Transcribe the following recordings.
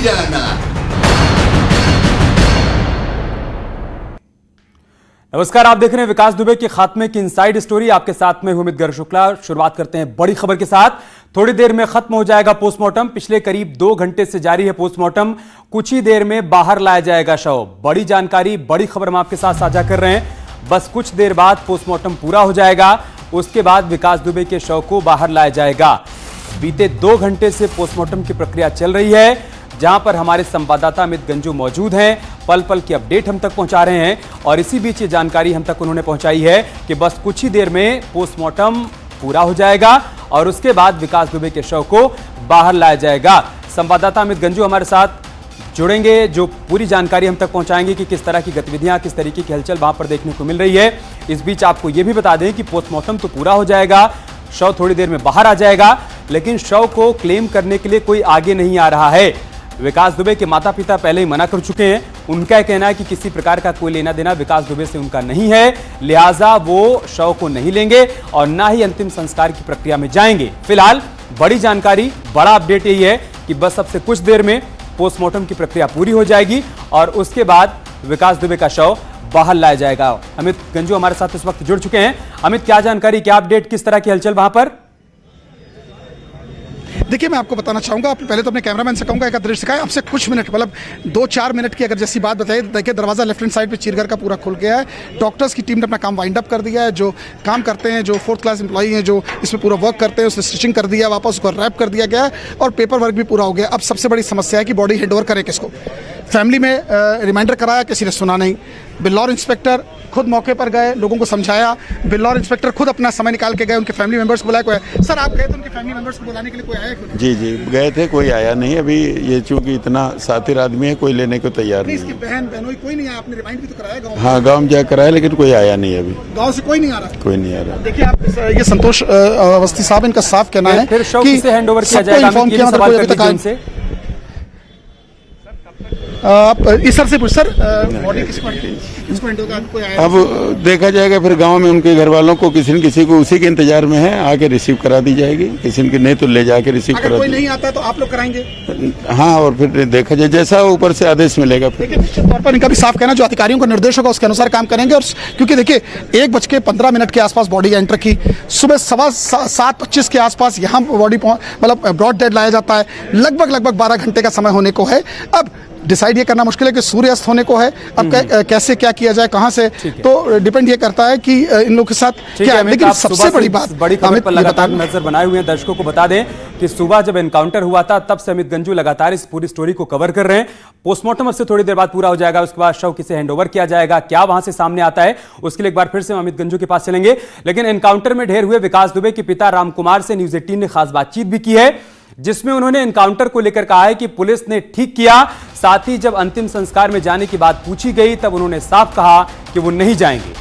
नहीं जाना। नमस्कार, आप देख रहे हैं विकास दुबे के खात्मे की इनसाइड स्टोरी। आपके साथ में उम्मीद गर शुक्ला। शुरुआत करते हैं बड़ी खबर के साथ। थोड़ी देर में खत्म हो जाएगा पोस्टमार्टम। पिछले करीब 2 घंटे से जारी है पोस्टमार्टम। कुछ ही देर में बाहर लाया जाएगा शव। बड़ी जानकारी, बड़ी खबर हम आपके साथ साझा कर रहे हैं। बस कुछ देर बाद पोस्टमार्टम पूरा हो जाएगा, उसके बाद विकास दुबे के शव को बाहर लाया जाएगा। बीते 2 घंटे से पोस्टमार्टम की प्रक्रिया चल रही है, जहां पर हमारे संवाददाता अमित गंजू मौजूद हैं। पल पल की अपडेट हम तक पहुंचा रहे हैं और इसी बीच ये जानकारी हम तक उन्होंने पहुंचाई है कि बस कुछ ही देर में पोस्टमार्टम पूरा हो जाएगा और उसके बाद विकास दुबे के शव को बाहर लाया जाएगा। संवाददाता अमित गंजू हमारे साथ जुड़ेंगे, जो पूरी जानकारी हम तक पहुंचाएंगे कि किस तरह की गतिविधियां, किस तरीके की हलचल वहां पर देखने को मिल रही है। इस बीच आपको यह भी बता दें कि पोस्टमार्टम तो पूरा हो जाएगा, शव थोड़ी देर में बाहर आ जाएगा, लेकिन शव को क्लेम करने के लिए कोई आगे नहीं आ रहा है। विकास दुबे के माता पिता पहले ही मना कर चुके हैं। उनका कहना है कि किसी प्रकार का कोई लेना देना विकास दुबे से उनका नहीं है, लिहाजा वो शव को नहीं लेंगे और ना ही अंतिम संस्कार की प्रक्रिया में जाएंगे। फिलहाल बड़ी जानकारी, बड़ा अपडेट यही है कि बस अब से कुछ देर में पोस्टमार्टम की प्रक्रिया पूरी हो जाएगी और उसके बाद विकास दुबे का शव बाहर लाया जाएगा। अमित गंजू हमारे साथ इस वक्त जुड़ चुके हैं। अमित, क्या जानकारी, क्या अपडेट, किस तरह की हलचल वहां पर? देखिए, मैं आपको बताना चाहूँगा, पहले तो अपने कैमरामैन से कहूँगा एक दृश्य दिखाएं। अब से कुछ मिनट, मतलब 2-4 मिनट की अगर जैसी बात बताइए, देखिए दरवाज़ा लेफ्ट हैंड साइड पे चीरघर का पूरा खुल गया है। डॉक्टर्स की टीम ने अपना काम वाइंड अप कर दिया है। जो काम करते हैं, जो 4th क्लास एम्प्लॉई हैं, जो इसमें पूरा वर्क करते हैं, उसने स्टिचिंग कर दिया, वापस उसको रैप कर दिया गया है और पेपर वर्क भी पूरा हो गया। अब सबसे बड़ी समस्या है कि बॉडी हैंडओवर करें किसको। फैमिली में रिमाइंडर कराया, किसी ने सुना नहीं। बिल्लौर इंस्पेक्टर खुद मौके पर गए, लोगों को समझाया। बिल्लौर इंस्पेक्टर खुद अपना समय निकाल के गए, उनके फैमिली मेंबर्स को बुलाया। कोई सर, आप गए तो उनके फैमिली मेंबर्स को बुलाने के लिए कोई आया? जी गए थे, कोई आया नहीं। अभी ये चूंकि इतना सातिर आदमी है, कोई लेने को तैयार नहीं। इसकी बहन बहनोई कोई नहीं आया? आपने रिमाइंड भी तो कराया गाँव? हाँ, गाँव में जा कराया, लेकिन कोई आया नहीं। अभी गाँव से कोई नहीं आ रहा? कोई नहीं आ रहा। देखिए, आप ये संतोष अवस्थी साहब, इनका साफ कहना है फिर शव किसे हैंडओवर किया जाएगा? आप इस सर से पूछ, सर बॉडी किसको आया? अब देखा जाएगा, फिर गांव में उनके घर वालों को किसी न किसी को उसी के इंतजार में है, आके रिसीव करा दी जाएगी। किसी ने नहीं तो ले जाके रिसीव करा। कोई नहीं आता तो आप लोग कराएंगे? हाँ, और फिर देखा जाए, जैसा ऊपर से आदेश मिलेगा। देखिए, निश्चित तौर पर इनका भी साफ कहना, जो अधिकारियों का निर्देश होगा उसके अनुसार काम करेंगे। और क्योंकि देखिए, 1:15 के आसपास बॉडी एंटर की, सुबह 7:25 के आसपास यहाँ बॉडी मतलब ब्रॉड डेड लाया जाता है। लगभग 12 घंटे का समय होने को है। अब डिसाइड ये करना मुश्किल है कि सूर्य अस्त होने को है। अब कैसे क्या किया जाए, कहां से, तो डिपेंड ये करता है कि इन लोगों के साथ क्या है। लेकिन सबसे बड़ी बात, बड़ी खबर पर लगातार नजर बनाए हुए हैं। दर्शकों को बता दें कि सुबह जब एनकाउंटर हुआ था, तब से अमित गंजू लगातार इस पूरी स्टोरी को कवर कर रहे हैं। पोस्टमार्टम अब से थोड़ी देर बाद पूरा हो जाएगा, उसके बाद शव किसे हैंडओवर किया जाएगा, क्या वहां से सामने आता है, उसके लिए एक बार फिर से अमित गंजू के पास चलेंगे। लेकिन एनकाउंटर में ढेर हुए विकास दुबे के पिता राम कुमार से न्यूज 18 ने खास बातचीत भी की है, जिसमें उन्होंने एनकाउंटर को लेकर कहा है कि पुलिस ने ठीक किया। साथ ही जब अंतिम संस्कार में जाने की बात पूछी गई, तब उन्होंने साफ कहा कि वो नहीं जाएंगे।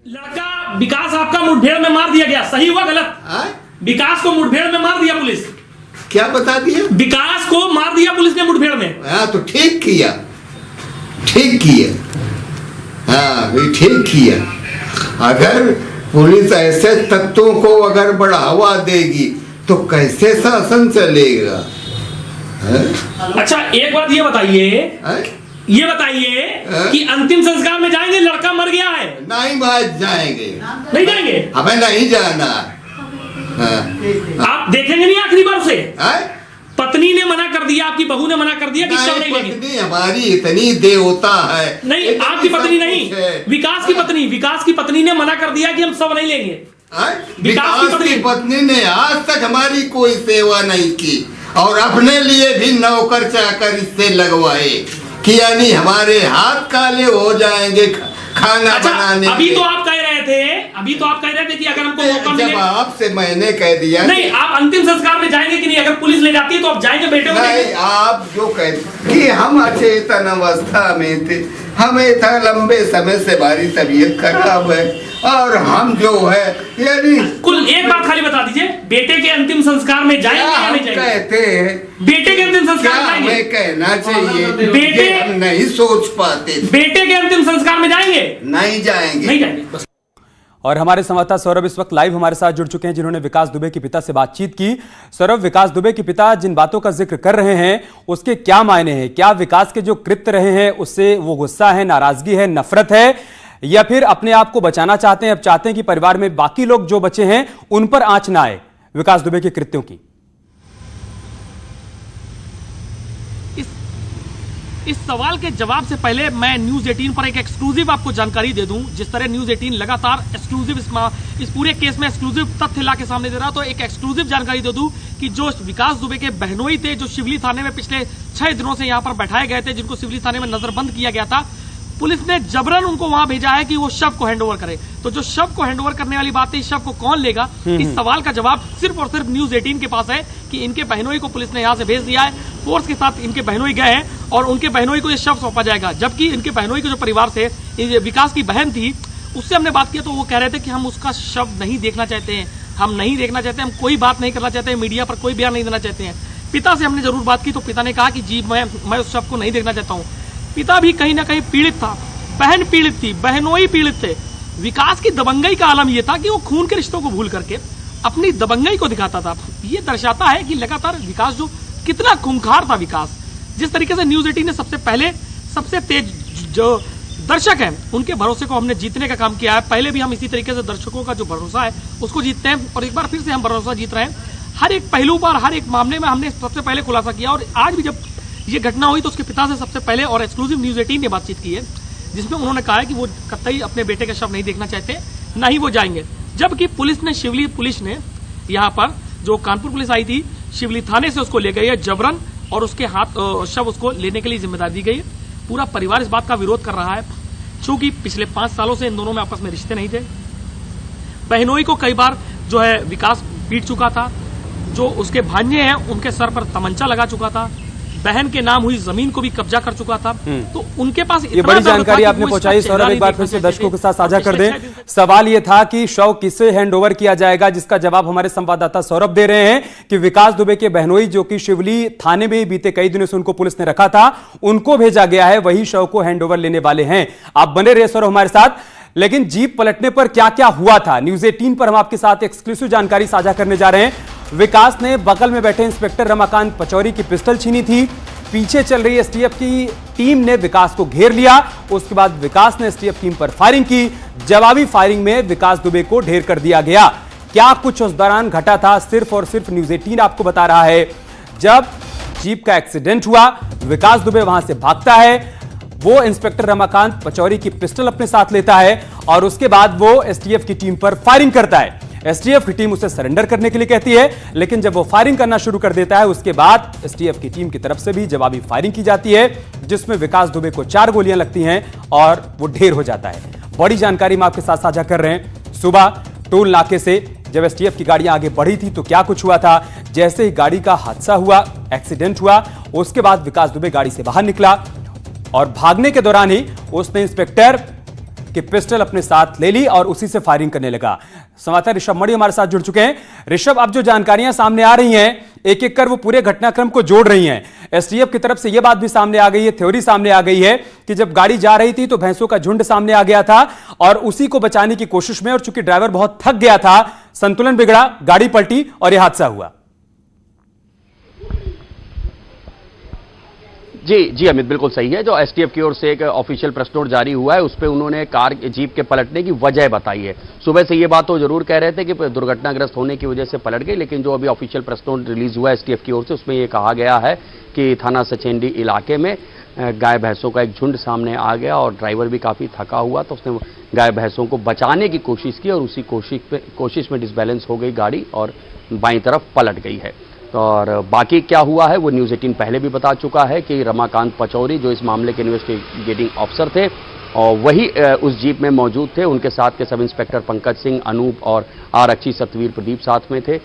लड़का विकास आपका मुठभेड़ में मार दिया गया, सही हुआ गलत? विकास को मुठभेड़ में मार दिया पुलिस। क्या बता दिया? विकास को मार दिया पुलिस ने मुठभेड़ में। हाँ, तो ठीक किया, ठीक किया। हाँ, ठीक किया। अगर पुलिस ऐसे तत्वों को अगर बढ़ावा देगी तो कैसे शासन चलेगा? अच्छा, एक बात ये बताइए कि अंतिम संस्कार में जाएंगे? लड़का मर गया है। नहीं, बात जाएंगे। नहीं जाएंगे? हमें नहीं जाना। आप देखेंगे नहीं आखिरी बार से? पत्नी ने मना कर दिया, आपकी बहू ने मना कर दिया कि शव नहीं लेंगे। पत्नी हमारी इतनी देवता है। नहीं, आपकी पत्नी नहीं, विकास की पत्नी ने मना कर दिया कि हम शव नहीं लेंगे। विकास की पत्नी ने आज तक हमारी कोई सेवा नहीं की और अपने लिए भी नौकर चाकर इससे लगवाए कि यानी हमारे हाथ काले हो जाएंगे खाना बनाने। अभी तो आप कह रहे थे कि अगर हमको मौका मिले। जब आपसे मैंने कह दिया नहीं, आप अंतिम संस्कार में जाएंगे कि नहीं? अगर पुलिस ले जाती है तो आप जाएंगे बेटे को? नहीं, आप जो कहते कि हम अचेतन अवस्था में थे, हमें था लंबे समय से हमारी तबीयत खराब है और हम जो है यानी कुल एक बात खाली बता दीजिए, बेटे के अंतिम संस्कार में जाएंगे या नहीं जाएंगे? कहते हैं बेटे के अंतिम संस्कार में जाएंगे? हमें कहना चाहिए, बेटे हम नहीं सोच पाते। बेटे के अंतिम संस्कार में जाएंगे? नहीं जाएंगे। नहीं जाएंगे बस। और हमारे संवाददाता सौरभ इस वक्त लाइव हमारे साथ जुड़ चुके हैं, जिन्होंने विकास दुबे के पिता से बातचीत की। सौरभ, विकास दुबे के पिता जिन बातों का जिक्र कर रहे हैं उसके क्या मायने हैं? क्या विकास के जो कृत्य रहे हैं उससे वो गुस्सा है, नाराजगी है, नफरत है, या फिर अपने आप को बचाना चाहते हैं, अब चाहते हैं कि परिवार में बाकी लोग जो बचे हैं उन पर आंच ना आए विकास दुबे के कृत्यों की? इस सवाल के जवाब से पहले मैं न्यूज 18 पर एक एक्सक्लूसिव आपको जानकारी दे दूं। जिस तरह न्यूज 18 लगातार एक्सक्लूसिव इस पूरे केस में एक्सक्लूसिव तथ्य ला के सामने दे रहा, तो एक एक्सक्लूसिव जानकारी दे दूं कि जो विकास दुबे के बहनोई थे, जो शिवली थाने में पिछले 6 दिनों से यहां पर बैठाए गए थे, जिनको शिवली थाने में नजरबंद किया गया था, पुलिस ने जबरन उनको वहां भेजा है कि वो शव को हैंडओवर करे। तो जो शव को हैंडओवर करने वाली बात है, इस शव को कौन लेगा, इस सवाल का जवाब सिर्फ और सिर्फ न्यूज 18 के पास है कि इनके बहनोई को पुलिस ने यहां से भेज दिया है। फोर्स के साथ इनके बहनोई गए हैं और उनके बहनोई को ये शव सौंपा जाएगा। जबकि इनके बहनोई के जो परिवार से विकास की बहन थी, उससे हमने बात की तो वो कह रहे थे कि हम उसका शव नहीं देखना चाहते हैं, हम नहीं देखना चाहते, हम कोई बात नहीं करना चाहते, मीडिया पर कोई बयान नहीं देना चाहते हैं। पिता से हमने जरूर बात की तो पिता ने कहा कि जी मैं उस शव को नहीं देखना चाहता हूँ। पिता भी कहीं ना कहीं पीड़ित था, बहन पीड़ित थी, बहनोई पीड़ित थे। विकास की दबंगई का आलम यह था कि वो खून के रिश्तों को भूल करके अपनी दबंगई को दिखाता था। ये दर्शाता है कि लगातार विकास जो कितना खूंखार था विकास। जिस तरीके से न्यूज 18 ने सबसे तेज जो दर्शक हैं उनके भरोसे को हमने जीतने का काम किया है। पहले भी हम इसी तरीके से दर्शकों का जो भरोसा है उसको जीतते हैं और एक बार फिर से हम भरोसा जीत रहे हैं। हर एक पहलू पर, हर एक मामले में हमने सबसे पहले खुलासा किया और आज भी जब ये घटना हुई तो उसके पिता से सबसे पहले और एक्सक्लूसिव न्यूज 18 ने बातचीत की है, जिसमें उन्होंने कहा है कि वो कतई अपने बेटे का शव नहीं देखना चाहते, ना ही वो जाएंगे। जबकि शिवली पुलिस ने यहाँ पर जो कानपुर पुलिस आई थी, शिवली थाने से उसको ले गई है जबरन और उसके हाथ शव उसको लेने के लिए जिम्मेदारी दी गई है। पूरा परिवार इस बात का विरोध कर रहा है, क्योंकि पिछले 5 सालों से इन दोनों में आपस में रिश्ते नहीं थे। बहनोई को कई बार जो है विकास पीट चुका था, जो उसके भांजे हैं उनके सर पर तमंचा लगा चुका था, बहन के नाम हुई जमीन को भी कब्जा कर चुका था। तो उनके पास ये बड़ी जानकारी आपने पहुंचाई सौरभ, एक बार फिर से दर्शकों के साथ साझा कर दें। सवाल ये था कि शव किसे हैंडओवर किया जाएगा, जिसका जवाब हमारे संवाददाता सौरभ दे रहे हैं कि विकास दुबे के बहनोई, जो कि शिवली थाने में बीते कई दिनों से उनको पुलिस ने रखा था, उनको भेजा गया है, वही शव को हैंडओवर लेने वाले हैं। आप बने रहे सौरभ हमारे साथ। लेकिन जीप पलटने पर क्या क्या हुआ था, न्यूज 18 पर हम आपके साथ एक्सक्लूसिव जानकारी साझा करने जा रहे हैं। विकास ने बगल में बैठे इंस्पेक्टर रमाकांत पचौरी की पिस्टल छीनी थी, पीछे चल रही एसटीएफ की टीम ने विकास को घेर लिया, उसके बाद विकास ने एसटीएफ टीम पर फायरिंग की, जवाबी फायरिंग में विकास दुबे को ढेर कर दिया गया। क्या कुछ उस दौरान घटा था, सिर्फ और सिर्फ न्यूज 18 आपको बता रहा है। जब जीप का एक्सीडेंट हुआ, विकास दुबे वहां से भागता है, वो इंस्पेक्टर रमाकांत पचौरी की पिस्टल अपने साथ लेता है और उसके बाद वो एसटीएफ की टीम पर फायरिंग करता है। एसटीएफ की टीम उसे सरेंडर करने के लिए कहती है, लेकिन जब वो फायरिंग करना शुरू कर देता है, उसके बाद एसटीएफ की टीम की तरफ से भी जवाबी फायरिंग की जाती है, जिसमें विकास दुबे को 4 गोलियां लगती हैं और वो ढेर हो जाता है। बड़ी जानकारी हम आपके साथ साझा कर रहे हैं। सुबह टोल नाके से जब एसटीएफ की गाड़ियां आगे बढ़ी थी तो क्या कुछ हुआ था। जैसे ही गाड़ी का हादसा हुआ, एक्सीडेंट हुआ, उसके बाद विकास दुबे गाड़ी से बाहर निकला और भागने के दौरान ही उसने इंस्पेक्टर की पिस्टल अपने साथ ले ली और उसी से फायरिंग करने लगा। संवाददाता ऋषभ मणि हमारे साथ जुड़ चुके हैं। ऋषभ, अब जो जानकारियां सामने आ रही हैं, एक एक कर वो पूरे घटनाक्रम को जोड़ रही हैं। एसटीएफ की तरफ से यह बात भी सामने आ गई है, थ्योरी सामने आ गई है कि जब गाड़ी जा रही थी तो भैंसों का झुंड सामने आ गया था और उसी को बचाने की कोशिश में, और चूंकि ड्राइवर बहुत थक गया था, संतुलन बिगड़ा, गाड़ी पलटी और यह हादसा हुआ। जी अमित, बिल्कुल सही है। जो एसटीएफ की ओर से एक ऑफिशियल प्रेस नोट जारी हुआ है, उस पर उन्होंने जीप के पलटने की वजह बताई है। सुबह से ये बात तो जरूर कह रहे थे कि दुर्घटनाग्रस्त होने की वजह से पलट गई, लेकिन जो अभी ऑफिशियल प्रेस नोट रिलीज हुआ है एसटीएफ की ओर से, उसमें ये कहा गया है कि थाना सचेंडी इलाके में गाय भैंसों का एक झुंड सामने आ गया और ड्राइवर भी काफी थका हुआ, तो उसने गाय भैंसों को बचाने की कोशिश की और उसी कोशिश में डिसबैलेंस हो गई गाड़ी और बाईं तरफ पलट गई है। और बाकी क्या हुआ है वो न्यूज 18 पहले भी बता चुका है कि रमाकांत पचौरी, जो इस मामले के इन्वेस्टिगेटिंग ऑफिसर थे, और वही उस जीप में मौजूद थे। उनके साथ के सब इंस्पेक्टर पंकज सिंह, अनूप और आरक्षी सतवीर प्रदीप साथ में थे।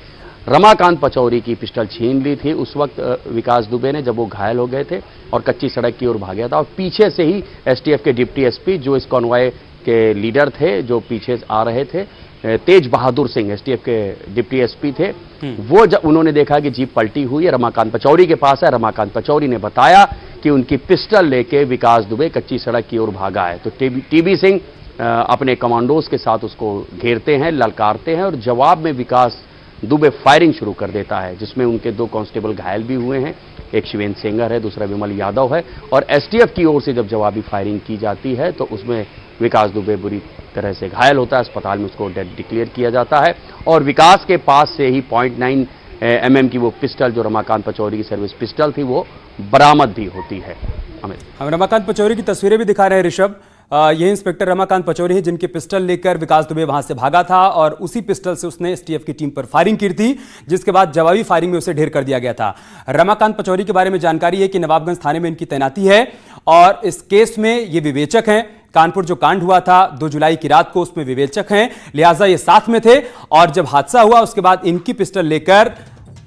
रमाकांत पचौरी की पिस्टल छीन ली थी उस वक्त विकास दुबे ने, जब वो घायल हो गए थे और कच्ची सड़क की ओर भाग गया था। और पीछे से ही एसटीएफ के डिप्टी एसपी, जो इस कॉन्वॉय के लीडर थे, जो पीछे आ रहे थे, तेज बहादुर सिंह एसटीएफ के डिप्टी एसपी थे, वो जब उन्होंने देखा कि जीप पलटी हुई है, रमाकांत पचौरी के पास है, रमाकांत पचौरी ने बताया कि उनकी पिस्टल लेके विकास दुबे कच्ची सड़क की ओर भागा है। तो टीबी सिंह अपने कमांडोज के साथ उसको घेरते हैं, ललकारते हैं और जवाब में विकास दुबे फायरिंग शुरू कर देता है, जिसमें उनके 2 कांस्टेबल घायल भी हुए हैं। एक शिवेंद्र सेंगर है, दूसरा विमल यादव है। और एसटीएफ की ओर से जब जवाबी फायरिंग की जाती है तो उसमें विकास दुबे बुरी तरह से घायल होता है। अस्पताल में उसको डेड डिक्लेयर किया जाता है और विकास के पास से ही .9 mm की वो पिस्टल, जो रमाकांत पचौरी की सर्विस पिस्टल थी, वो बरामद भी होती है। हम रमाकांत पचौरी की तस्वीरें भी दिखा रहे हैं ऋषभ। ये इंस्पेक्टर रमाकांत पचौरी हैं जिनके पिस्टल लेकर विकास दुबे वहां से भागा था और उसी पिस्टल से उसने एसटीएफ की टीम पर फायरिंग की थी, जिसके बाद जवाबी फायरिंग में उसे ढेर कर दिया गया था। रमाकांत पचौरी के बारे में जानकारी है कि नवाबगंज थाने में इनकी तैनाती है और इस केस में ये विवेचक हैं। कानपुर जो कांड हुआ था 2 जुलाई की रात को, उसमें विवेचक हैं, लिहाजा ये साथ में थे और जब हादसा हुआ उसके बाद इनकी पिस्टल लेकर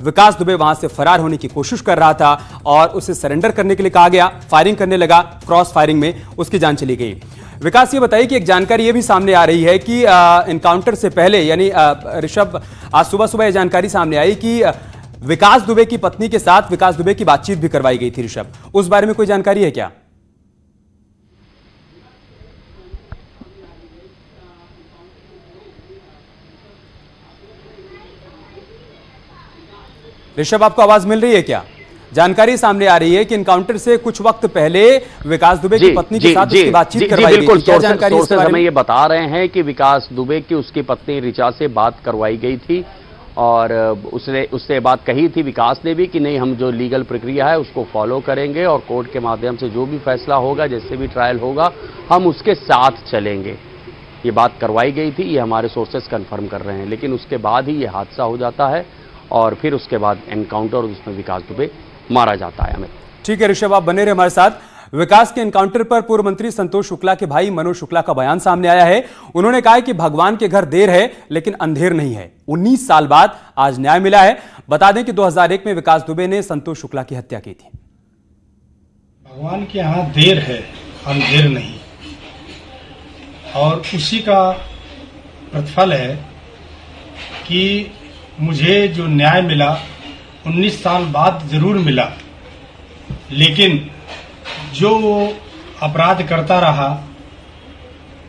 विकास दुबे वहां से फरार होने की कोशिश कर रहा था और उसे सरेंडर करने के लिए कहा गया। फायरिंग करने लगा, क्रॉस फायरिंग में उसकी जान चली गई। विकास, ये बताइए कि एक जानकारी ये भी सामने आ रही है कि एनकाउंटर से पहले, यानी ऋषभ, आज सुबह सुबह यह जानकारी सामने आई कि विकास दुबे की पत्नी के साथ विकास दुबे की बातचीत भी करवाई गई थी। ऋषभ, उस बारे में कोई जानकारी है क्या? ऋषभ, आपको आवाज मिल रही है क्या? जानकारी सामने आ रही है कि एनकाउंटर से कुछ वक्त पहले विकास दुबे की पत्नी के साथ उसकी बातचीत करवाई गई थी। क्या जानकारी सोर्सेस हमें ये बता रहे हैं कि विकास दुबे की उसकी पत्नी ऋचा से बात करवाई गई थी और उससे बात कही थी विकास ने भी कि नहीं, हम जो लीगल प्रक्रिया है उसको फॉलो करेंगे और कोर्ट के माध्यम से जो भी फैसला होगा, जैसे भी ट्रायल होगा, हम उसके साथ चलेंगे। ये बात करवाई गई थी, ये हमारे सोर्सेस कंफर्म कर रहे हैं। लेकिन उसके बाद ही ये हादसा हो जाता है और फिर उसके बाद एनकाउंटर और उसमें विकास दुबे मारा जाता है। हमें ठीक है ऋषभ, आप बने रहे हमारे साथ। विकास के एनकाउंटर पर पूर्व मंत्री संतोष शुक्ला के भाई मनोज शुक्ला का बयान सामने आया है। उन्होंने कहा है कि भगवान के घर देर है लेकिन अंधेर नहीं है। 19 साल बाद आज न्याय मिला है। बता दें कि 2001 में विकास दुबे ने संतोष शुक्ला की हत्या की थी। भगवान के यहाँ देर है, अंधेर नहीं, और उसी का प्रतिफल है कि मुझे जो न्याय मिला 19 साल बाद जरूर मिला, लेकिन जो वो अपराध करता रहा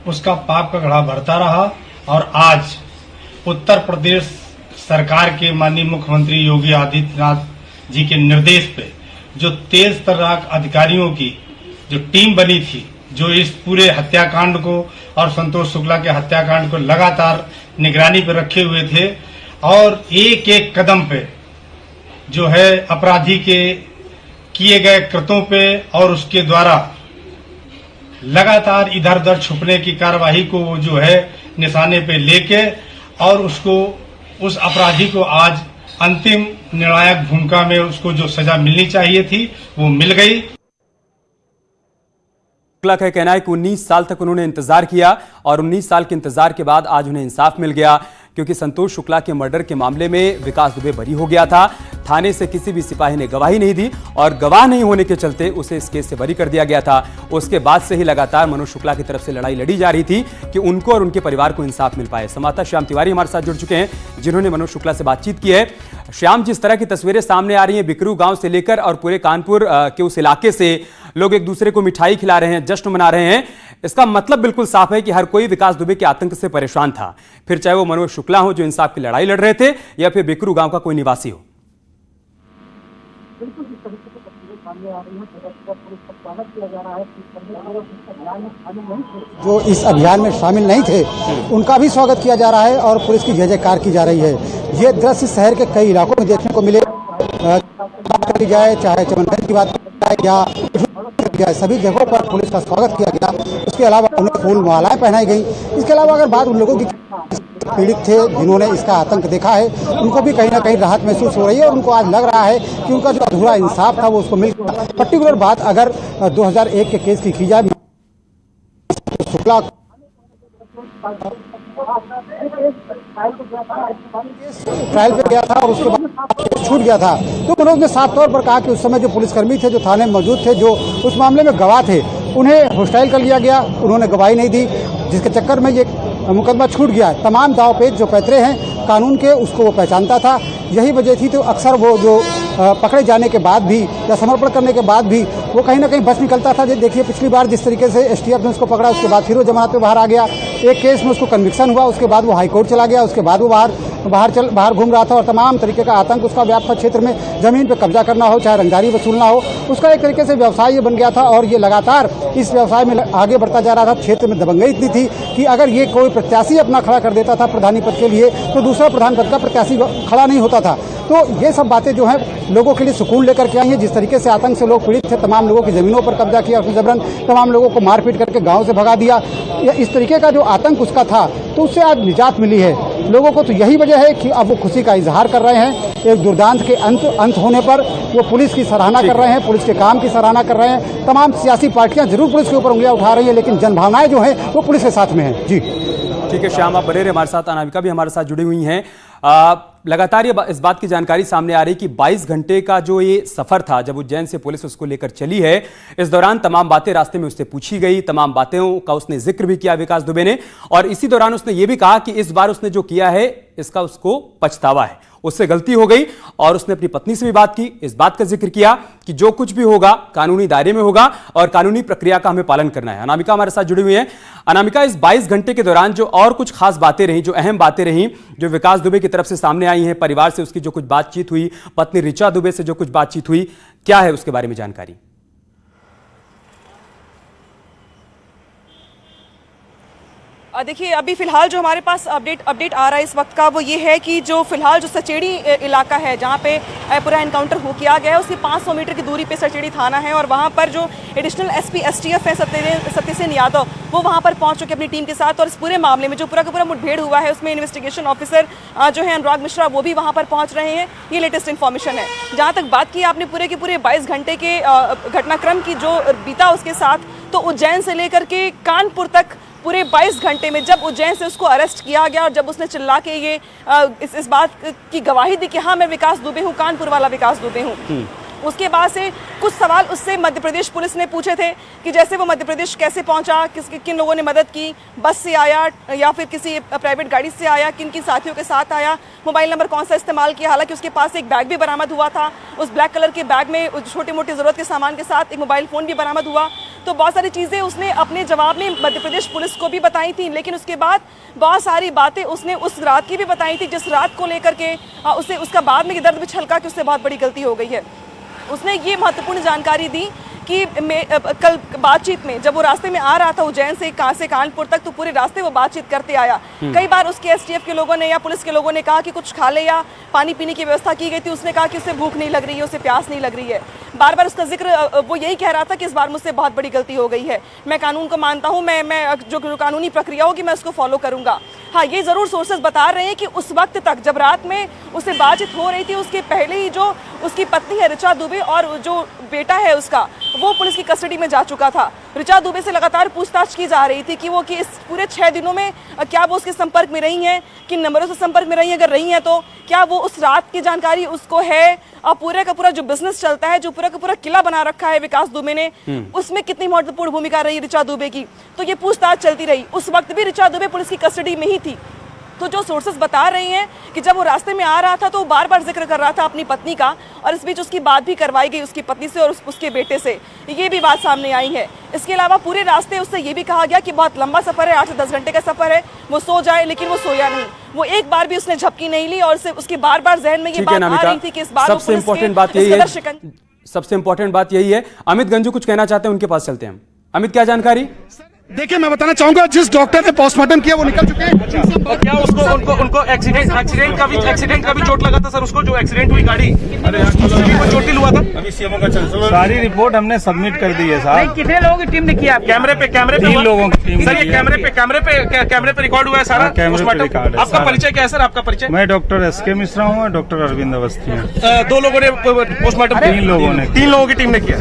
उसका पाप का घड़ा भरता रहा। और आज उत्तर प्रदेश सरकार के माननीय मुख्यमंत्री योगी आदित्यनाथ जी के निर्देश पे जो तेज तर्राक अधिकारियों की जो टीम बनी थी, जो इस पूरे हत्याकांड को और संतोष शुक्ला के हत्याकांड को लगातार निगरानी पर रखे हुए थे और एक एक कदम पे जो है अपराधी के किए गए कृत्यों पे और उसके द्वारा लगातार इधर उधर छुपने की कार्यवाही को जो है निशाने पे लेके और उसको, उस अपराधी को आज अंतिम निर्णायक भूमिका में उसको जो सजा मिलनी चाहिए थी वो मिल गई। शुक्ला का कहना है कि 19 साल तक उन्होंने इंतजार किया और 19 साल के इंतजार के बाद आज उन्हें इंसाफ मिल गया, क्योंकि संतोष शुक्ला के मर्डर के मामले में विकास दुबे बरी हो गया था। थाने से किसी भी सिपाही ने गवाही नहीं दी और गवाह नहीं होने के चलते उसे इस केस से बरी कर दिया गया था। उसके बाद से ही लगातार मनोज शुक्ला की तरफ से लड़ाई लड़ी जा रही थी कि उनको और उनके परिवार को इंसाफ मिल पाए। संवाददाता श्याम तिवारी हमारे साथ जुड़ चुके हैं, जिन्होंने मनोज शुक्ला से बातचीत की है। श्याम, जिस तरह की तस्वीरें सामने आ रही हैं बिकरू गांव से लेकर और पूरे कानपुर के उस इलाके से लोग एक दूसरे को मिठाई खिला रहे हैं, जश्न मना रहे हैं, इसका मतलब बिल्कुल साफ है कि हर कोई विकास दुबे के आतंक से परेशान था, फिर चाहे वो मनोज शुक्ला हो जो इंसाफ की लड़ाई लड़ रहे थे या फिर बिकरू गांव का कोई निवासी हो। जो इस अभियान में शामिल नहीं थे उनका भी स्वागत किया जा रहा है और पुलिस की जय जयकार की जा रही है। ये दृश्य शहर के कई इलाकों में देखने को मिले, बात करी जाए चाहे चमनगंज की बात या सभी जगहों पर पुलिस का स्वागत किया गया। उसके अलावा उन्हें फूल मालाएं पहनाई गई। इसके अलावा अगर बात उन लोगों की पीड़ित थे जिन्होंने इसका आतंक देखा है, उनको भी कहीं ना कहीं राहत महसूस हो रही है और उनको आज लग रहा है कि उनका जो अधूरा इंसाफ था वो उसको मिल गया। पर्टिकुलर बात अगर 2001 के केस की जाए, शुक्ला ट्रायल पे गया था और उसके बाद छूट गया था, तो मनोज ने साफ तौर पर कहा कि उस समय जो पुलिसकर्मी थे, जो थाने में मौजूद थे, जो उस मामले में गवाह थे, उन्हें हॉस्टाइल कर लिया गया, उन्होंने गवाही नहीं दी, जिसके चक्कर में ये मुकदमा छूट गया है। तमाम दाव पेच जो पैतरे हैं कानून के उसको वो पहचानता था। यही वजह थी तो अक्सर वो जो पकड़े जाने के बाद भी या समर्पण करने के बाद भी वो कहीं ना कहीं बच निकलता था। देखिए पिछली बार जिस तरीके से एसटीएफ ने उसको पकड़ा, उसके बाद फिर वो जमानत पे बाहर आ गया। एक केस में उसको कन्विक्शन हुआ, उसके बाद वो हाईकोर्ट चला गया, उसके बाद वो बाहर घूम रहा था और तमाम तरीके का आतंक उसका व्याप्त था क्षेत्र में। जमीन पे कब्जा करना हो, चाहे रंगदारी वसूलना हो, उसका एक तरीके से व्यवसाय ये बन गया था और ये लगातार इस व्यवसाय में आगे बढ़ता जा रहा था। क्षेत्र में दबंगई इतनी थी कि अगर ये कोई प्रत्याशी अपना खड़ा कर देता था प्रधानी पद के लिए तो दूसरा प्रधान पद का प्रत्याशी खड़ा नहीं होता था। तो ये सब बातें जो है लोगों के लिए सुकून लेकर के आई हैं। जिस तरीके से आतंक से लोग पीड़ित थे, तमाम लोगों की जमीनों पर कब्जा किया, उसने जबरन तमाम लोगों को मारपीट करके गांव से भगा दिया, इस तरीके का जो आतंक उसका था, तो उससे आज निजात मिली है लोगों को। तो यही वजह है कि अब वो खुशी का इजहार कर रहे हैं। एक दुर्दांत के अंत होने पर वो पुलिस की सराहना कर रहे हैं, पुलिस के काम की सराहना कर रहे हैं। तमाम सियासी पार्टियां जरूर पुलिस के ऊपर उंगलियां उठा रही है, लेकिन जनभावनाएं जो हैं वो पुलिस के साथ में है। जी ठीक है श्याम, आप बने रहे हमारे साथ। अनामिका भी हमारे साथ जुड़ी हुई हैं। लगातार ये इस बात की जानकारी सामने आ रही कि 22 घंटे का जो ये सफर था, जब उज्जैन से पुलिस उसको लेकर चली है, इस दौरान तमाम बातें रास्ते में उससे पूछी गई, तमाम बातों का उसने जिक्र भी किया विकास दुबे ने, और इसी दौरान उसने ये भी कहा कि इस बार उसने जो किया है इसका उसको पछतावा है, उससे गलती हो गई। और उसने अपनी पत्नी से भी बात की, इस बात का जिक्र किया कि जो कुछ भी होगा कानूनी दायरे में होगा और कानूनी प्रक्रिया का हमें पालन करना है। अनामिका हमारे साथ जुड़ी हुई है। अनामिका, इस 22 घंटे के दौरान जो और कुछ खास बातें रही, जो अहम बातें रही, जो विकास दुबे की तरफ से सामने आई हैं, परिवार से उसकी जो कुछ बातचीत हुई, पत्नी ऋचा दुबे से जो कुछ बातचीत हुई, क्या है उसके बारे में जानकारी? देखिए अभी फिलहाल जो हमारे पास अपडेट आ रहा है इस वक्त का, वो ये है कि जो फिलहाल जो सचेड़ी इलाका है जहाँ पे पूरा एनकाउंटर हो किया गया है, उसकी 500 मीटर की दूरी पे सचेड़ी थाना है और वहाँ पर जो एडिशनल एसपी एसटीएफ है सत्यसेन यादव, वो वहाँ पर पहुँच चुके अपनी टीम के साथ। और इस पूरे मामले में जो पूरा का पूरा मुठभेड़ हुआ है उसमें इन्वेस्टिगेशन ऑफिसर जो है अनुराग मिश्रा, वो भी वहाँ पर पहुँच रहे हैं। ये लेटेस्ट इन्फॉर्मेशन है। जहाँ तक बात की आपने पूरे के पूरे 22 घंटे के घटनाक्रम की जो बीता उसके साथ, तो उज्जैन से लेकर के कानपुर तक पूरे 22 घंटे में जब उज्जैन से उसको अरेस्ट किया गया और जब उसने चिल्ला के ये इस बात की गवाही दी कि हाँ मैं विकास दुबे हूँ, कानपुर वाला विकास दुबे हूँ, उसके बाद से कुछ सवाल उससे मध्य प्रदेश पुलिस ने पूछे थे कि जैसे वो मध्य प्रदेश कैसे पहुंचा, किन लोगों ने मदद की, बस से आया या फिर किसी प्राइवेट गाड़ी से आया, किन किन साथियों के साथ आया, मोबाइल नंबर कौन सा इस्तेमाल किया। हालांकि उसके पास एक बैग भी बरामद हुआ था, उस ब्लैक कलर के बैग में छोटे मोटे ज़रूरत के सामान के साथ एक मोबाइल फ़ोन भी बरामद हुआ। तो बहुत सारी चीज़ें उसने अपने जवाब में मध्य प्रदेश पुलिस को भी बताई थी, लेकिन उसके बाद बहुत सारी बातें उसने उस रात की भी बताई थी जिस रात को लेकर के उसे उसका बाद में दर्द भी छलका कि उससे बहुत बड़ी गलती हो गई है। उसने ये महत्वपूर्ण जानकारी दी कि कल बातचीत में जब वो रास्ते में आ रहा था उज्जैन से कानपुर तक, तो पूरे रास्ते वो बातचीत करते आया। कई बार उसके एसटीएफ के लोगों ने या पुलिस के लोगों ने कहा कि कुछ खा ले या पानी पीने की व्यवस्था की गई थी, उसने कहा कि उसे भूख नहीं लग रही है, उसे प्यास नहीं लग रही है। बार बार उसका जिक्र वो यही कह रहा था कि इस बार मुझसे बहुत बड़ी गलती हो गई है, मैं कानून को मानता हूँ, मैं जो कानूनी प्रक्रिया होगी मैं उसको फॉलो करूंगा। हाँ, ये जरूर सोर्सेज बता रहे हैं कि उस वक्त तक जब रात में उससे बातचीत हो रही थी, उसके पहले ही जो उसकी पत्नी है ऋचा दुबे और जो बेटा है उसका, वो पुलिस की कस्टडी में जा चुका था। ऋचा दुबे से लगातार पूछताछ की जा रही थी कि वो कि इस पूरे 6 दिनों में क्या वो उसके संपर्क में रही हैं, किन नंबरों से संपर्क में रही हैं, अगर रही हैं तो क्या वो उस रात की जानकारी उसको है, और पूरे का पूरा जो बिजनेस चलता है, जो पूरा का पूरा किला बना रखा है विकास दुबे ने, उसमें कितनी महत्वपूर्ण भूमिका रही ऋचा दुबे की। तो ये पूछताछ चलती रही। उस वक्त भी ऋचा दुबे पुलिस की कस्टडी में ही थी। तो जो सोर्सेज बता रहे हैं कि जब वो रास्ते में आ रहा था तो वो बार बार जिक्र कर रहा था अपनी पत्नी का, और इस बीच उसकी बात भी करवाई गई उसकी पत्नी से और उसके बेटे से, ये भी बात सामने आई है। इसके अलावा पूरे रास्ते उससे ये भी कहा गया कि बहुत लंबा सफर है, 8 से 10 घंटे का सफर है, वो सो जाए, लेकिन वो सोया नहीं। वो एक बार भी उसने झपकी नहीं ली और उसके बार बार जहन में ये बात आ रही थी कि इस बार सबसे इम्पोर्टेंट बात यही है। अमित गंजू कुछ कहना चाहते हैं, उनके पास चलते हैं। अमित, क्या जानकारी? देखिए, मैं बताना चाहूंगा जिस डॉक्टर ने पोस्टमार्टम किया वो निकल चुके हैं। क्या उनको एक्सीडेंट का भी चोट लगा था सर? उसको जो एक्सीडेंट हुई गाड़ी, चोटिल हुआ था। अभी सीएमओ का सारी रिपोर्ट हमने सबमिट कर दी है साहब। कितने लोगों की टीम ने किया? कैमरे पे 3 लोगों की टीम सर, ये कैमरे पे रिकॉर्ड हुआ है सारा? कैमरे पे रिकॉर्ड है। आपका परिचय क्या है सर? आपका परिचय? मैं डॉक्टर SK मिश्रा हूँ, डॉक्टर अरविंद अवस्थी हैं। 2 लोगों ने पोस्टमार्टम, 3 लोगों ने, 3 लोगों की टीम ने किया।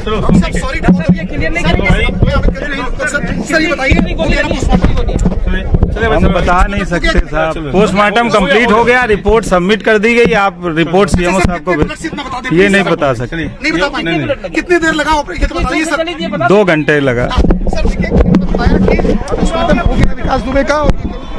हम बता नहीं सकते साहब। पोस्टमार्टम कंप्लीट हो गया, रिपोर्ट सबमिट कर दी गई। आप रिपोर्ट सीएमओ साहब को ये नहीं बता सकते। कितनी देर लगा बताइए सर? 2 घंटे लगा। सर, बताया कि पोस्टमार्टम हो गया विकास दुबे का,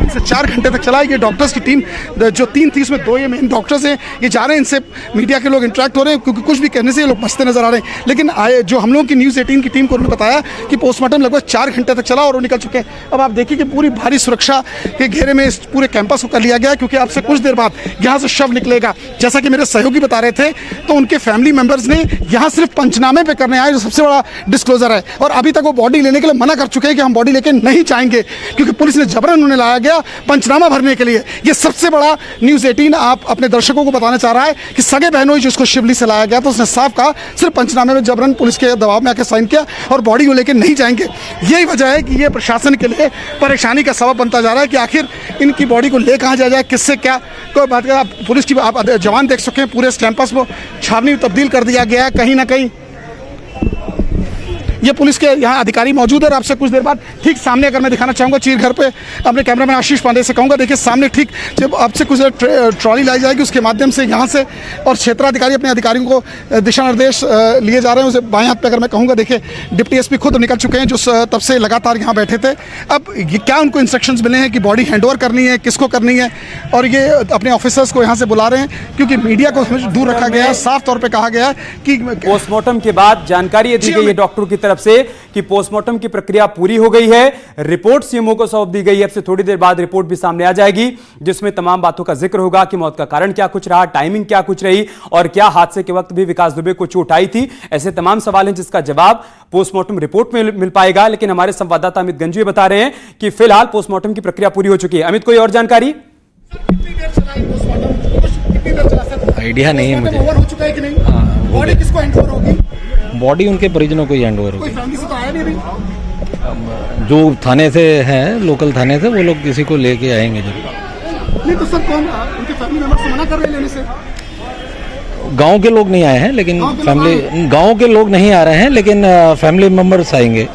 3 से 4 घंटे तक चला। ये डॉक्टर्स की टीम जो 3 थी उसमें 2 ये मेन डॉक्टर्स हैं, ये जा रहे हैं, इनसे मीडिया के लोग इंटरेक्ट हो रहे हैं क्योंकि कुछ भी कहने से ये लोग बचते नजर आ रहे हैं। लेकिन जो हम लोगों की न्यूज़ 18 की टीम को उन्होंने बताया कि पोस्टमार्टम लगभग 4 घंटे तक चला और वो निकल चुके हैं। अब आप देखिए कि पूरी भारी सुरक्षा के घेरे में इस पूरे कैंपस को कर लिया गया क्योंकि आपसे कुछ देर बाद यहाँ से शव निकलेगा। जैसा कि मेरे सहयोगी बता रहे थे तो उनके फैमिली मेंबर्स ने यहाँ सिर्फ पंचनामे पे करने आए, जो सबसे बड़ा डिस्क्लोजर है, और अभी तक वो बॉडी लेने के लिए मना कर चुके हैं कि हम बॉडी लेके नहीं जाएंगे क्योंकि पुलिस ने जबरन उन्हें लाया गया पंचनामा भरने के लिए। ये सबसे बड़ा न्यूज़ 18 आप अपने दर्शकों को बताना चाह रहा है कि सगे बहनोई जिसको शिवली से लाया गया तो उसने साफ कहा सिर्फ पंचनामे में जबरन पुलिस के दबाव में आके साइन किया और बॉडी को लेके नहीं जाएंगे। यही वजह है कि ये प्रशासन के लिए परेशानी का सबब बनता जा रहा है कि आखिर इनकी बॉडी को ले कहाँ जाए, किससे क्या कोई बात कर। आप पुलिस की आप जवान देख सकते हैं, पूरे इस कैंपस को छावनी तब्दील कर दिया गया है। कहीं ना कहीं ये पुलिस के यहाँ अधिकारी मौजूद है और आपसे कुछ देर बाद ठीक सामने अगर मैं दिखाना चाहूँगा चीरघर पे अपने कैमरामैन आशीष पांडे से कहूँगा, देखिए सामने ठीक जब आपसे कुछ ट्रॉली लाई जाएगी उसके माध्यम से यहाँ से और क्षेत्राधिकारी अपने अधिकारियों को दिशा निर्देश लिए जा रहे हैं। उसे बाएं हाथ पे अगर मैं कहूँगा, देखिए डिप्टी एसपी खुद निकल चुके हैं जो तब से लगातार यहाँ बैठे थे। अब क्या उनको इंस्ट्रक्शंस मिले हैं कि बॉडी हैंडओवर करनी है, किसको करनी है, और ये अपने ऑफिसर्स को यहाँ से बुला रहे हैं क्योंकि मीडिया को दूर रखा गया है। साफ तौर पर कहा गया है कि पोस्टमार्टम के बाद जानकारी दी गई है डॉक्टरों की तरफ से कि पोस्टमार्टम की प्रक्रिया पूरी हो गई है, रिपोर्ट सीएमओ को सौंप दी गई है। अब से थोड़ी देर बाद रिपोर्ट भी सामने आ जाएगी जिसमें तमाम बातों का जिक्र होगा कि मौत का कारण क्या कुछ रहा, टाइमिंग क्या कुछ रही और क्या हादसे के वक्त भी विकास दुबे को चोट आई थी। ऐसे तमाम सवाल हैं जिसका जवाब पोस्टमार्टम रिपोर्ट में मिल पाएगा। लेकिन हमारे संवाददाता अमित गंजवी बता रहे हैं कि फिलहाल पोस्टमार्टम की प्रक्रिया पूरी हो चुकी है। अमित, कोई और जानकारी? आइडिया नहीं है मुझे। ओवर हो चुका है कि नहीं? बॉडी किसको हैंडओवर होगी? बॉडी उनके परिजनों को ही हैंडओवर होगी। कोई फैमिली से तो आया नहीं अभी? जो थाने से हैं, लोकल थाने से, वो लोग किसी को लेके आएंगे जरूर। नहीं तो सर कौन उनके फैमिली मेंबर्स से मना कर रहे हैं लेने से? गांव के लोग नहीं आए हैं लेकिन गांव के लोग नहीं आ रहे हैं लेकिन फैमिली मेंबर्स आएंगे।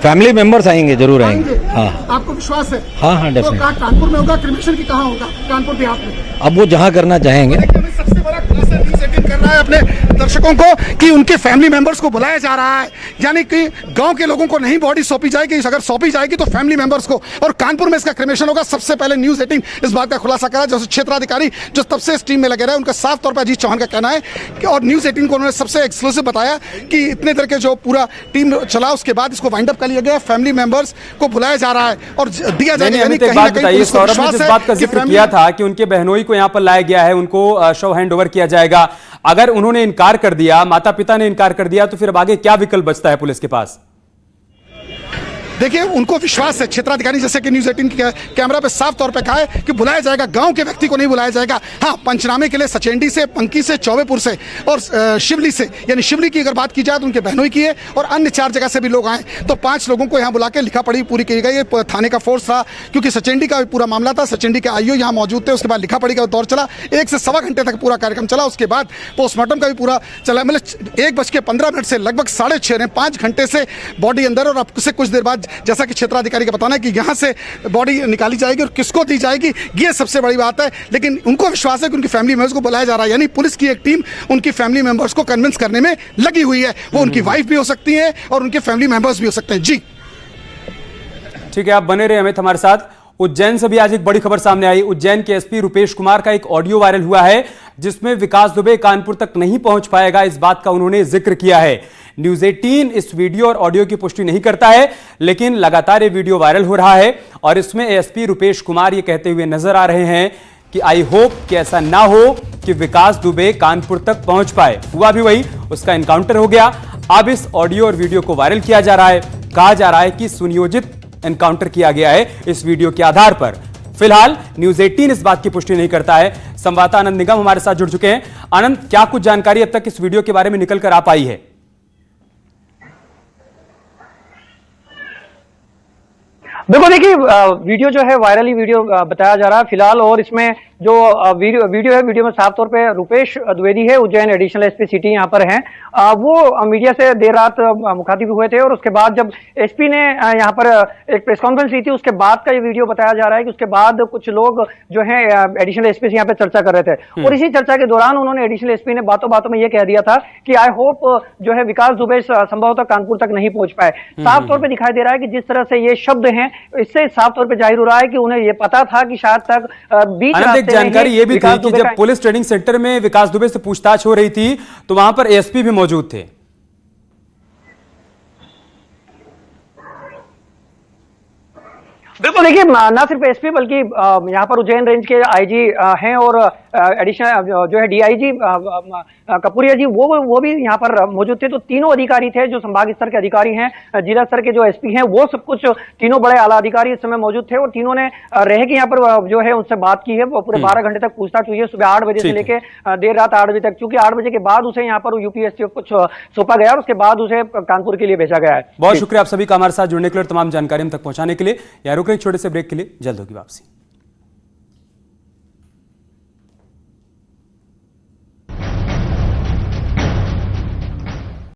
फैमिली मेंबर्स आएंगे, जरूर आएंगे। हाँ, आपको विश्वास है? हाँ हाँ, डेफिनेटली। तो कानपुर में होगा, क्रिमेशन की कहाँ होगा? कानपुर देहात में। अब वो जहाँ करना चाहेंगे। सबसे बड़ा खुलासा न्यूज़ 18 कर रहा है अपने दर्शकों को कि उनके फैमिली मेंबर्स को बुलाया जा रहा है, यानी कि गांव के लोगों को नहीं बॉडी सौंपी जाएगी, अगर सौंपी जाएगी तो फैमिली मेंबर्स को, और कानपुर में इसका क्रिमेशन होगा। सबसे पहले न्यूज़ 18 इस बात का खुलासा करा, जो क्षेत्राधिकारी जो तब से इस टीम में लगे रहे, उनका साफ तौर पर अजीत चौहान का कहना है कि, और न्यूज़ 18 को उन्होंने सबसे एक्सक्लूसिव बताया कि इतने तरह के जो पूरा टीम चला उसके बाद इसको वाइंड अप कर लिया गया, फैमिली मेंबर्स को बुलाया जा रहा है और दिया जाएगा। यानी कहीं ना कहीं सौरभ ने जिस बात का जिक्र किया था कि उनके बहनोई को यहाँ पर लाया गया है, उनको शव हैंडओवर किया जाएगा, अगर उन्होंने इनकार कर दिया, माता पिता ने इनकार कर दिया, तो फिर अब आगे क्या विकल्प बचता है पुलिस के पास? देखिए उनको विश्वास है, क्षेत्राधिकारी जैसे कि न्यूज़ 18 के कैमरा पे साफ तौर पे कहा है कि बुलाया जाएगा, गांव के व्यक्ति को नहीं बुलाया जाएगा। हाँ, पंचनामे के लिए सचेंडी से, पंकी से, चौबेपुर से और शिवली से, यानी शिवली की अगर बात की जाए तो उनके बहनोई की है और अन्य 4 जगह से भी लोग आए, तो 5 लोगों को यहाँ बुला के लिखा पढ़ी पूरी की गई। थाने का फोर्स था क्योंकि सचेंडी का पूरा मामला था, सचेंडी के आईओ यहाँ मौजूद थे। उसके बाद लिखा पढ़ी का दौर चला, 1 से सवा घंटे तक पूरा कार्यक्रम चला। उसके बाद पोस्टमार्टम का भी पूरा चला, मतलब 1:15 से लगभग 6:30 5 घंटे से बॉडी अंदर, और अब से कुछ देर बाद जैसा कि क्षेत्राधिकारी का बताना है कि यहां से बॉडी निकाली जाएगी और किसको दी जाएगी, ये सबसे बड़ी बात है। लेकिन उनको विश्वास है कि उनकी फैमिली मेंबर्स को बुलाया जा रहा है, यानी पुलिस की एक टीम उनकी फैमिली मेंबर्स को कन्विंस करने में लगी हुई है। वो उनकी वाइफ भी हो सकती है और उनके फैमिली मेंबर्स भी हो सकते हैं। जी ठीक है, आप बने रहे अमित हमारे साथ। उज्जैन से भी आज एक बड़ी खबर सामने आई। उज्जैन के एसपी रुपेश कुमार का एक ऑडियो वायरल हुआ है जिसमें विकास दुबे कानपुर तक नहीं पहुंच पाएगा, इस बात का उन्होंने जिक्र किया है। न्यूज़ 18 इस वीडियो और ऑडियो की पुष्टि नहीं करता है, लेकिन लगातार ये वीडियो वायरल हो रहा है और इसमें एसपी रुपेश कुमार ये कहते हुए नजर आ रहे हैं कि आई होप कि ऐसा ना हो कि विकास दुबे कानपुर तक पहुंच पाए। हुआ भी वही, उसका एनकाउंटर हो गया। अब इस ऑडियो और वीडियो को वायरल किया जा रहा है, कहा जा रहा है कि सुनियोजित एनकाउंटर किया गया है इस वीडियो के आधार पर। फिलहाल न्यूज़ 18 इस बात की पुष्टि नहीं करता है। संवाददाता आनंद निगम हमारे साथ जुड़ चुके हैं। आनंद, क्या कुछ जानकारी अब तक इस वीडियो के बारे में निकल कर आ पाई है? बिल्कुल, देखिए वीडियो जो है वायरल ही वीडियो बताया जा रहा है फिलहाल, और इसमें जो वीडियो है, वीडियो में साफ तौर पे रुपेश द्विवेदी है, उज्जैन एडिशनल एसपी सिटी यहाँ पर हैं, वो मीडिया से देर रात मुखातिब हुए थे और उसके बाद जब एसपी ने यहाँ पर एक प्रेस कॉन्फ्रेंस ली थी, उसके बाद का ये वीडियो बताया जा रहा है कि उसके बाद कुछ लोग जो है एडिशनल एसपी से यहाँ पे चर्चा कर रहे थे और इसी चर्चा के दौरान उन्होंने एडिशनल एसपी ने बातों बातों में ये कह दिया था कि आई होप जो है विकास दुबे संभवतः कानपुर तक नहीं पहुंच पाए। साफ तौर पे दिखाई दे रहा है कि जिस तरह से ये शब्द हैं, इससे साफ तौर पे जाहिर हो रहा है कि उन्हें ये पता था कि शायद तक बीच रास्ते में जानकारी ये भी थी कि जब पुलिस ट्रेनिंग सेंटर में विकास दुबे से पूछताछ हो रही थी तो वहां पर एसपी भी मौजूद थे। बिल्कुल, देखिए ना सिर्फ एसपी बल्कि यहाँ पर उज्जैन रेंज के आईजी हैं और एडिशनल जो है डीआईजी कपूरिया जी वो भी यहाँ पर मौजूद थे। तो तीनों अधिकारी थे जो संभाग स्तर के अधिकारी हैं, जिला स्तर के जो एसपी हैं, वो सब कुछ तीनों बड़े आला अधिकारी इस समय मौजूद थे और तीनों ने रह के यहाँ पर जो है उनसे बात की है। वो पूरे 12 घंटे तक पूछताछ हुई है, सुबह 8 बजे से लेके देर रात 8 बजे तक, क्योंकि 8 बजे के बाद उसे यहाँ पर यूपीएससी कुछ सौंपा गया और उसके बाद उसे कानपुर के लिए भेजा गया है। बहुत शुक्रिया आप सभी का हमारे साथ जुड़ने के लिए और तमाम जानकारी हम तक पहुंचाने के लिए। रुक रहे छोटे से ब्रेक के लिए, जल्द होगी वापसी।